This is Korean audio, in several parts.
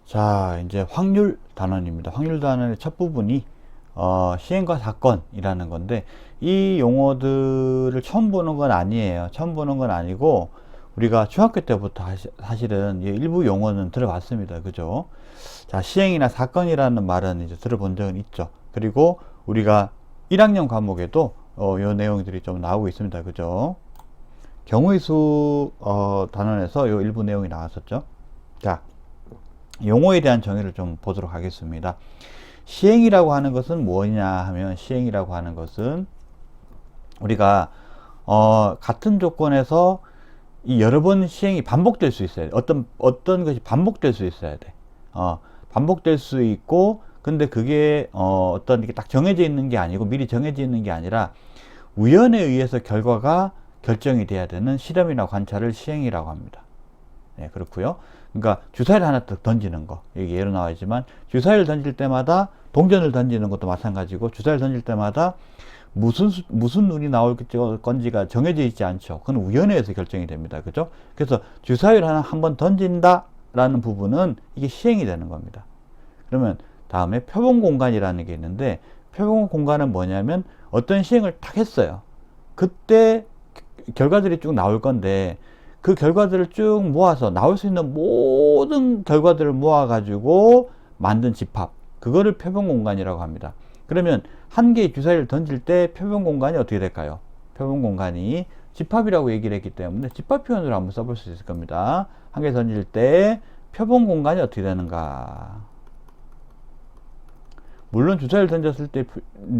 자, 이제 확률 단원입니다. 확률 단원의 첫 부분이 시행과 사건이라는 건데, 이 용어들을 처음 보는 건 아니에요. 처음 보는 건 아니고 우리가 중학교 때부터 사실은 일부 용어는 들어봤습니다. 그죠? 자, 시행이나 사건이라는 말은 이제 들어본 적은 있죠. 그리고 우리가 1학년 과목에도 요 내용들이 좀 나오고 있습니다. 그죠? 경우의 수 단원에서 요 일부 내용이 나왔었죠. 자, 용어에 대한 정의를 좀 보도록 하겠습니다. 시행이라고 하는 것은 뭐냐 하면, 시행이라고 하는 것은 우리가 같은 조건에서 이 여러 번 시행이 반복될 수 있어야 돼. 어떤 것이 반복될 수 있어야 돼. 반복될 수 있고, 근데 그게 어떤 이렇게 딱 정해져 있는 게 아니고, 미리 정해져 있는 게 아니라 우연에 의해서 결과가 결정이 돼야 되는 실험이나 관찰을 시행이라고 합니다. 네, 그렇고요. 그러니까 주사위를 하나 더 던지는 거, 여기 예로 나와 있지만, 주사위를 던질 때마다, 동전을 던지는 것도 마찬가지고, 주사위를 던질 때마다 무슨 눈이 나올 건지가 정해져 있지 않죠. 그건 우연에 의해서 결정이 됩니다. 그죠? 그래서 주사위를 하나 한번 던진다 라는 부분은 이게 시행이 되는 겁니다. 그러면 다음에 표본 공간이라는 게 있는데, 표본 공간은 뭐냐면 어떤 시행을 딱 했어요. 그때 결과들이 쭉 나올 건데, 그 결과들을 쭉 모아서 나올 수 있는 모든 결과들을 모아가지고 만든 집합, 그거를 표본 공간이라고 합니다. 그러면 한 개의 주사위를 던질 때 표본 공간이 어떻게 될까요? 표본 공간이 집합이라고 얘기를 했기 때문에 집합 표현으로 한번 써볼 수 있을 겁니다. 한 개 던질 때 표본 공간이 어떻게 되는가? 물론 주사위를 던졌을 때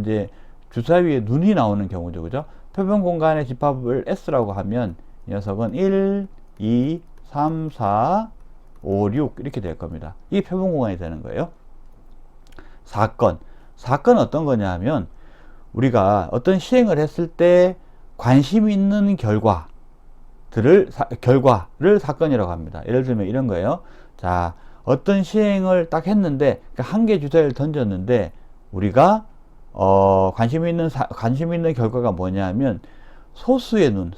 이제 주사위에 눈이 나오는 경우죠. 그죠? 표본 공간의 집합을 S라고 하면 이 녀석은 1, 2, 3, 4, 5, 6 이렇게 될 겁니다. 이게 표본 공간이 되는 거예요. 사건은 어떤 거냐 하면, 우리가 어떤 시행을 했을 때 관심 있는 결과를 사건이라고 합니다. 예를 들면 이런 거예요. 자, 어떤 시행을 딱 했는데, 한 개 주사위를 던졌는데, 우리가 관심 있는 결과가 뭐냐 하면, 소수의 눈,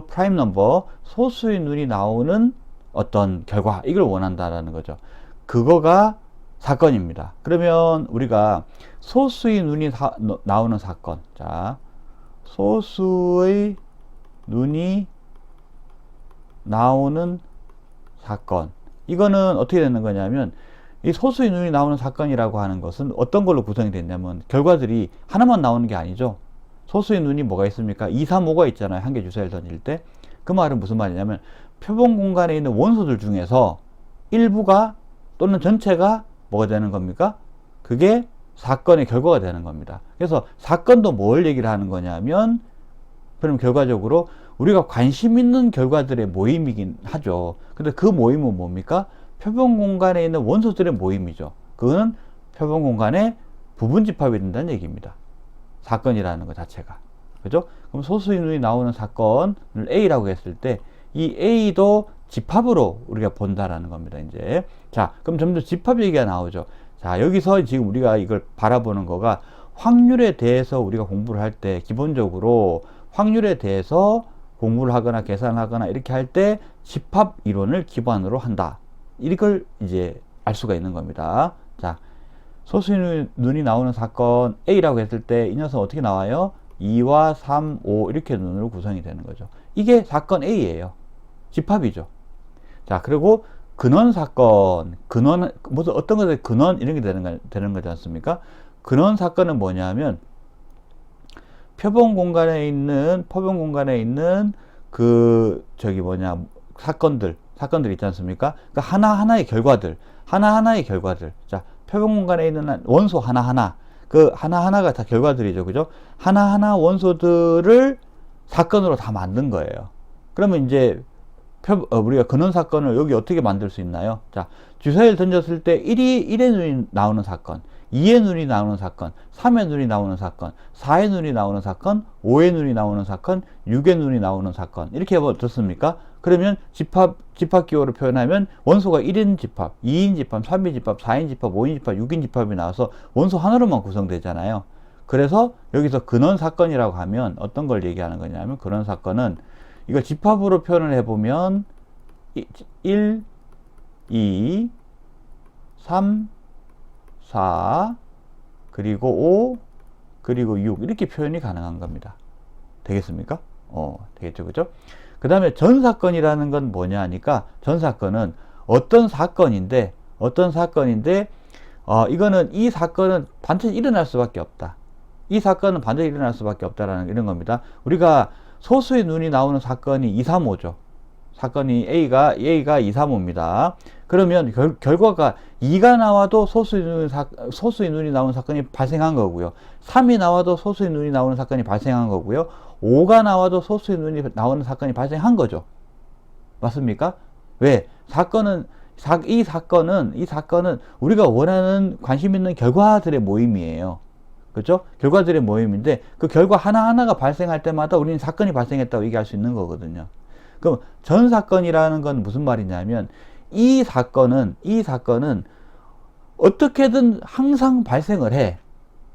프라임 넘버, 소수의 눈이 나오는 어떤 결과, 이걸 원한다라는 거죠. 그거가 사건입니다. 그러면 우리가 소수의 눈이 나오는 사건, 자, 소수의 눈이 나오는 사건, 이거는 어떻게 되는 거냐면, 이 소수의 눈이 나오는 사건이라고 하는 것은 어떤 걸로 구성이 됐냐면, 결과들이 하나만 나오는 게 아니죠. 소수의 눈이 뭐가 있습니까? 2, 3, 5가 있잖아요. 한 개 주사위를 던질 때. 그 말은 무슨 말이냐면, 표본 공간에 있는 원소들 중에서 일부가 또는 전체가 뭐가 되는 겁니까? 그게 사건의 결과가 되는 겁니다. 그래서 사건도 뭘 얘기를 하는 거냐면, 그럼 결과적으로 우리가 관심 있는 결과들의 모임이긴 하죠. 근데 그 모임은 뭡니까? 표본 공간에 있는 원소들의 모임이죠. 그거는 표본 공간의 부분 집합이 된다는 얘기입니다. 사건이라는 것 자체가. 그죠? 그럼 소수의 눈이 나오는 사건을 A라고 했을 때, 이 A도 집합으로 우리가 본다라는 겁니다, 이제. 자, 그럼 점점 집합 얘기가 나오죠. 자, 여기서 지금 우리가 이걸 바라보는 거가, 확률에 대해서 우리가 공부를 할 때, 기본적으로 확률에 대해서 공부를 하거나 계산하거나 이렇게 할 때 집합 이론을 기반으로 한다. 이걸 이제 알 수가 있는 겁니다. 자, 소수의 눈이 나오는 사건 A라고 했을 때 이 녀석 어떻게 나와요? 2와 3, 5 이렇게 눈으로 구성이 되는 거죠. 이게 사건 A예요. 집합이죠. 자, 그리고 근원 사건, 무슨 어떤 것의 근원 이런 게 되는 거지 않습니까? 근원 사건은 뭐냐면, 표본 공간에 있는 사건들 있지 않습니까? 그러니까 하나하나의 결과들. 자, 표본 공간에 있는 원소 하나하나, 그 하나하나가 다 결과들이죠. 그죠? 하나하나 원소들을 사건으로 다 만든 거예요. 그러면 이제 우리가 근원 사건을 여기 어떻게 만들 수 있나요? 자, 주사위를 던졌을 때 1의 눈이 나오는 사건, 2의 눈이 나오는 사건, 3의 눈이 나오는 사건, 4의 눈이 나오는 사건, 5의 눈이 나오는 사건, 6의 눈이 나오는 사건, 이렇게 어떻습니까? 그러면 집합 기호로 표현하면 원소가 1인 집합, 2인 집합, 3인 집합, 4인 집합, 5인 집합, 6인 집합이 나와서 원소 하나로만 구성되잖아요. 그래서 여기서 근원 사건이라고 하면 어떤 걸 얘기하는 거냐면, 근원 사건은 이걸 집합으로 표현을 해보면 1, 2, 3, 4, 그리고 5, 그리고 6 이렇게 표현이 가능한 겁니다. 되겠습니까? 되겠죠, 그죠? 그 다음에 전사건이라는 건 뭐냐 하니까, 전사건은 어떤 사건인데 이거는 이 사건은 반드시 일어날 수밖에 없다. 이 사건은 반드시 일어날 수밖에 없다라는 이런 겁니다. 우리가 소수의 눈이 나오는 사건이 2, 3, 5죠. 사건이 A가 2, 3, 5입니다. 그러면 결과가 2가 나와도 소수의 눈이 나오는 사건이 발생한 거고요. 3이 나와도 소수의 눈이 나오는 사건이 발생한 거고요. 5가 나와도 소수의 눈이 나오는 사건이 발생한 거죠. 맞습니까? 왜? 이 사건은 우리가 원하는 관심 있는 결과들의 모임이에요. 그렇죠? 결과들의 모임인데 그 결과 하나하나가 발생할 때마다 우리는 사건이 발생했다고 얘기할 수 있는 거거든요. 그럼 전 사건이라는 건 무슨 말이냐면 이 사건은 어떻게든 항상 발생을 해.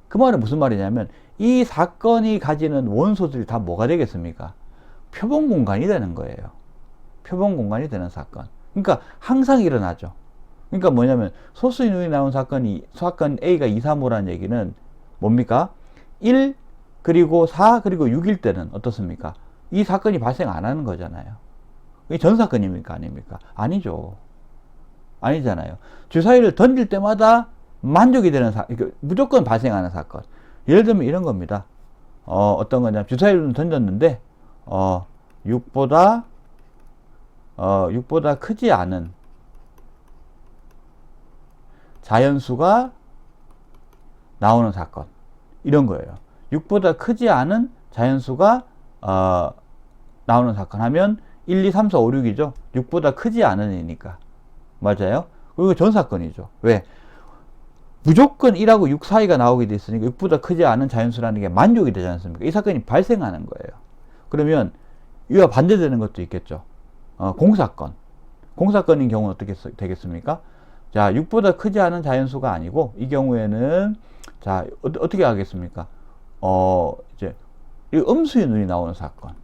그 말은 무슨 말이냐면 이 사건이 가지는 원소들이 다 뭐가 되겠습니까? 표본 공간이 되는 거예요. 표본 공간이 되는 사건. 그러니까 항상 일어나죠. 그러니까 뭐냐면 소수의 눈이 나온 사건 A가 2, 3, 5라는 얘기는 뭡니까? 1, 그리고 4, 그리고 6일 때는 어떻습니까? 이 사건이 발생 안 하는 거잖아요. 이게 전 사건입니까? 아닙니까? 아니죠. 아니잖아요. 주사위를 던질 때마다 만족이 되는 무조건 발생하는 사건. 예를 들면 이런 겁니다. 어떤 거냐면 주사위를 던졌는데 6보다 크지 않은 자연수가 나오는 사건. 이런 거예요. 6보다 크지 않은 자연수가 나오는 사건 하면 1, 2, 3, 4, 5, 6이죠. 6보다 크지 않은 애니까. 맞아요? 그리고 전 사건이죠. 왜? 무조건 1하고 6 사이가 나오게 돼 있으니까 6보다 크지 않은 자연수라는 게 만족이 되지 않습니까? 이 사건이 발생하는 거예요. 그러면 이와 반대되는 것도 있겠죠. 공사건. 공사건인 경우는 어떻게 되겠습니까? 자, 6보다 크지 않은 자연수가 아니고 이 경우에는 자, 어떻게 하겠습니까? 이제 이 음수의 눈이 나오는 사건.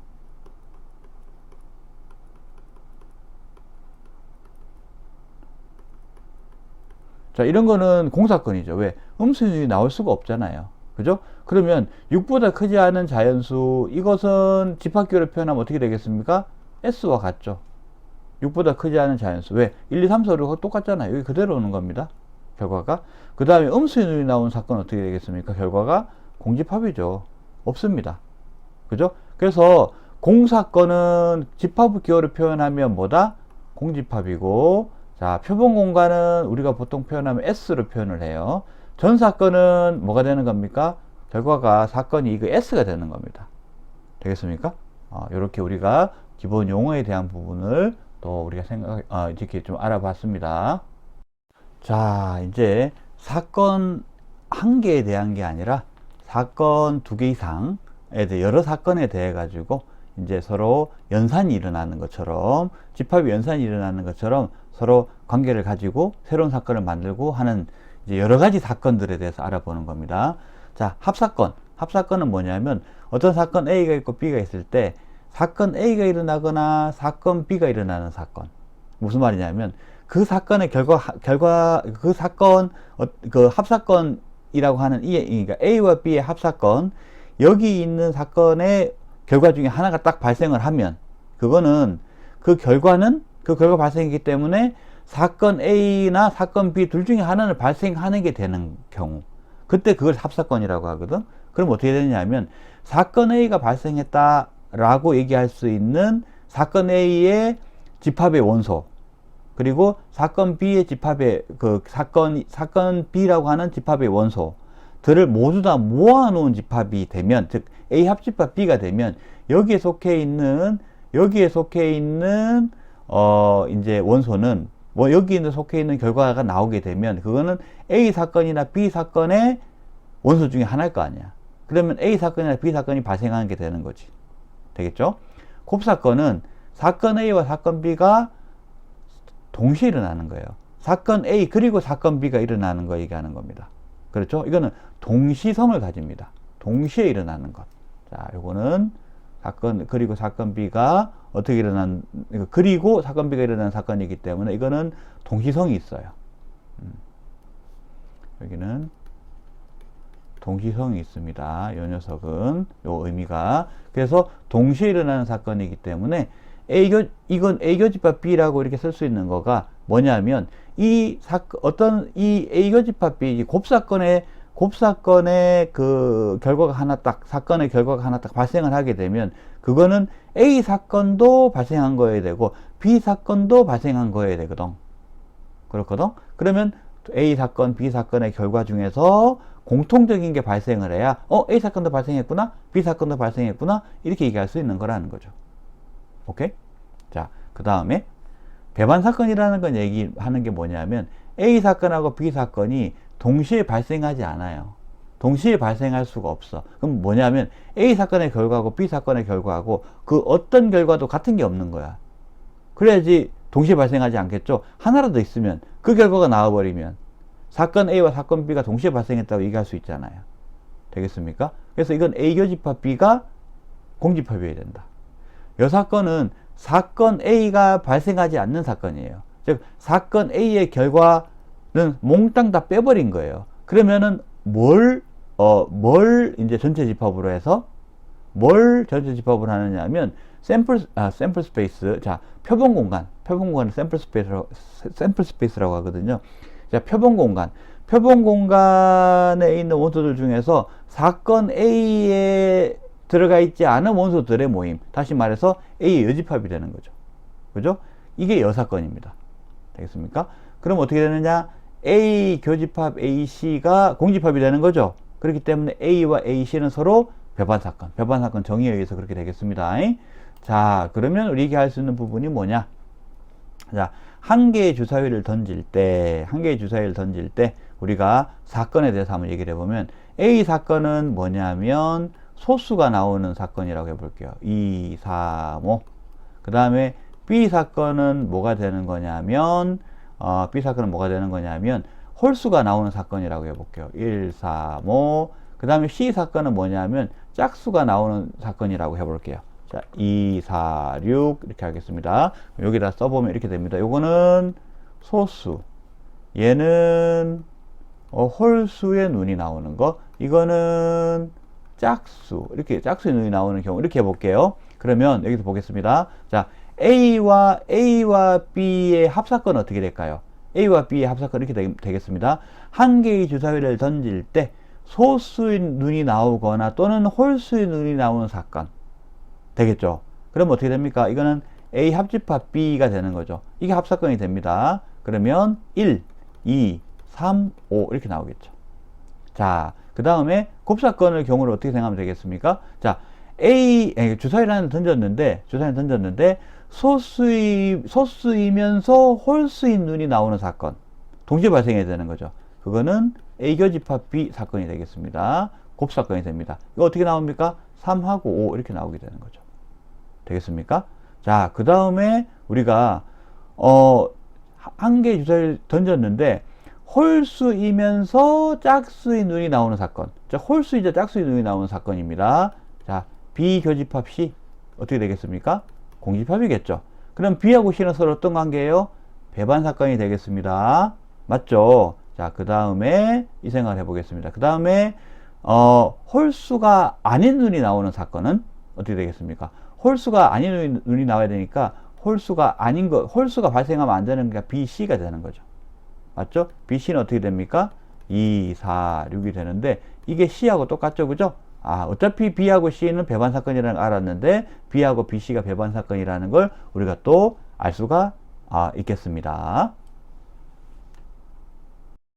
자, 이런 거는 공사건이죠. 왜? 음수의 눈이 나올 수가 없잖아요. 그죠? 그러면 6보다 크지 않은 자연수, 이것은 집합기호로 표현하면 어떻게 되겠습니까? S와 같죠. 6보다 크지 않은 자연수. 왜? 1, 2, 3, 4, 5가 똑같잖아요. 여기 그대로 오는 겁니다. 결과가. 그 다음에 음수의 눈이 나온 사건은 어떻게 되겠습니까? 결과가 공집합이죠. 없습니다. 그죠? 그래서 공사건은 집합기호로 표현하면 뭐다? 공집합이고, 자, 표본 공간은 우리가 보통 표현하면 S로 표현을 해요. 전 사건은 뭐가 되는 겁니까? 결과가 사건이 이거 S가 되는 겁니다. 되겠습니까? 이렇게 우리가 기본 용어에 대한 부분을 또 우리가 이렇게 좀 알아봤습니다. 자, 이제 사건 한 개에 대한 게 아니라 사건 2개 이상에 대해 여러 사건에 대해 가지고 이제 서로 연산이 일어나는 것처럼 집합이 연산이 일어나는 것처럼 서로 관계를 가지고 새로운 사건을 만들고 하는 이제 여러 가지 사건들에 대해서 알아보는 겁니다. 자, 합사건. 합사건은 뭐냐면 어떤 사건 A가 있고 B가 있을 때 사건 A가 일어나거나 사건 B가 일어나는 사건. 무슨 말이냐면 그 사건의 그 사건, 그 합사건이라고 하는 그러니까 A와 B의 합사건, 여기 있는 사건의 결과 중에 하나가 딱 발생을 하면 그거는 그 결과 발생이기 때문에 사건 A나 사건 B 둘 중에 하나는 발생하는 게 되는 경우, 그때 그걸 합사건이라고 하거든. 그럼 어떻게 되느냐면 사건 A가 발생했다라고 얘기할 수 있는 사건 A의 집합의 원소, 그리고 사건 B의 집합의 사건 B라고 하는 집합의 원소들을 모두 다 모아놓은 집합이 되면, 즉 A 합집합 B가 되면 여기에 속해 있는 이제 원소는 여기 속해 있는 결과가 나오게 되면 그거는 A 사건이나 B 사건의 원소 중에 하나일 거 아니야. 그러면 A 사건이나 B 사건이 발생하는 게 되는 거지. 되겠죠? 곱사건은 사건 A와 사건 B가 동시에 일어나는 거예요. 사건 A 그리고 사건 B가 일어나는 거 얘기하는 겁니다. 그렇죠? 이거는 동시성을 가집니다. 동시에 일어나는 것. 자, 요거는 사건 그리고 사건 B가 어떻게 그리고 사건 B가 일어나는 사건이기 때문에 이거는 동시성이 있어요. 여기는 동시성이 있습니다. 요 녀석은 요 의미가. 그래서 동시에 일어나는 사건이기 때문에 이건 A교집합 B라고 이렇게 쓸 수 있는 거가 뭐냐면 이 A교집합 B 곱사건의 그 결과가 하나 딱 사건의 결과가 하나 딱 발생을 하게 되면 그거는 A 사건도 발생한 거여야 되고 B 사건도 발생한 거여야 되거든. 그렇거든. 그러면 A 사건, B 사건의 결과 중에서 공통적인 게 발생을 해야 A 사건도 발생했구나, B 사건도 발생했구나 이렇게 얘기할 수 있는 거라는 거죠. 오케이? 자, 그 다음에 배반 사건이라는 건 얘기하는 게 뭐냐면 A 사건하고 B 사건이 동시에 발생하지 않아요. 동시에 발생할 수가 없어. 그럼 뭐냐면 A 사건의 결과하고 B 사건의 결과하고 그 어떤 결과도 같은 게 없는 거야. 그래야지 동시에 발생하지 않겠죠. 하나라도 있으면 그 결과가 나와버리면 사건 A와 사건 B가 동시에 발생했다고 얘기할 수 있잖아요. 되겠습니까? 그래서 이건 A교집합 B가 공집합이어야 된다. 이 사건은 사건 A가 발생하지 않는 사건이에요. 즉 사건 A의 결과는 몽땅 다 빼버린 거예요. 그러면은 뭘 이제 전체 집합으로 해서 뭘 전체 집합으로 하느냐 하면 샘플 스페이스. 자, 표본 공간을 샘플 스페이스라고 하거든요. 자, 표본 공간에 있는 원소들 중에서 사건 A에 들어가 있지 않은 원소들의 모임. 다시 말해서 A의 여집합이 되는 거죠. 그죠? 이게 여사건입니다. 되겠습니까? 그럼 어떻게 되느냐? A 교집합 AC가 공집합이 되는 거죠. 그렇기 때문에 A와 AC는 서로 배반사건 정의에 의해서 그렇게 되겠습니다. 자, 그러면 우리 얘기할 수 있는 부분이 뭐냐? 자, 한 개의 주사위를 던질 때 우리가 사건에 대해서 한번 얘기를 해보면 A 사건은 뭐냐면 소수가 나오는 사건이라고 해볼게요. 2, 3, 5. 그 다음에 B 사건은 뭐가 되는 거냐면 홀수가 나오는 사건이라고 해볼게요. 1, 3, 5. 그 다음에 C 사건은 뭐냐면 짝수가 나오는 사건이라고 해볼게요. 자, 2, 4, 6 이렇게 하겠습니다. 여기다 써보면 이렇게 됩니다. 요거는 소수, 얘는 홀수의 눈이 나오는 거, 이거는 짝수, 이렇게 짝수의 눈이 나오는 경우 이렇게 해볼게요. 그러면 여기서 보겠습니다. 자, A와 B의 합사건은 어떻게 될까요? A와 B의 합사건 이렇게 되겠습니다. 한 개의 주사위를 던질 때 소수의 눈이 나오거나 또는 홀수의 눈이 나오는 사건 되겠죠. 그럼 어떻게 됩니까? 이거는 A 합집합 B가 되는 거죠. 이게 합사건이 됩니다. 그러면 1, 2, 3, 5 이렇게 나오겠죠. 자, 그 다음에 곱사건의 경우를 어떻게 생각하면 되겠습니까? 자, 주사위를 던졌는데 소수이면서 홀수인 눈이 나오는 사건 동시에 발생해야 되는 거죠. 그거는 A교집합 B 사건이 되겠습니다. 곱사건이 됩니다. 이거 어떻게 나옵니까? 3하고 5 이렇게 나오게 되는 거죠. 되겠습니까? 자, 그 다음에 우리가 한 개의 주사위를 던졌는데 홀수이면서 짝수의 눈이 나오는 사건. 자, 홀수이자 짝수의 눈이 나오는 사건입니다. 자, B교집합 C 어떻게 되겠습니까? 공집합이겠죠. 그럼 B하고 C는 서로 어떤 관계예요? 배반 사건이 되겠습니다. 맞죠? 자, 그 다음에 이 생각을 해보겠습니다. 그 다음에 홀수가 아닌 눈이 나오는 사건은 어떻게 되겠습니까? 홀수가 아닌 눈이 나와야 되니까 홀수가 발생하면 안 되는 게 BC가 되는 거죠. 맞죠? BC는 어떻게 됩니까? 2, 4, 6이 되는데 이게 C하고 똑같죠, 그죠? 어차피 B하고 C는 배반 사건이라는 걸 알았는데 B하고 BC가 배반 사건이라는 걸 우리가 또 알 수가 있겠습니다.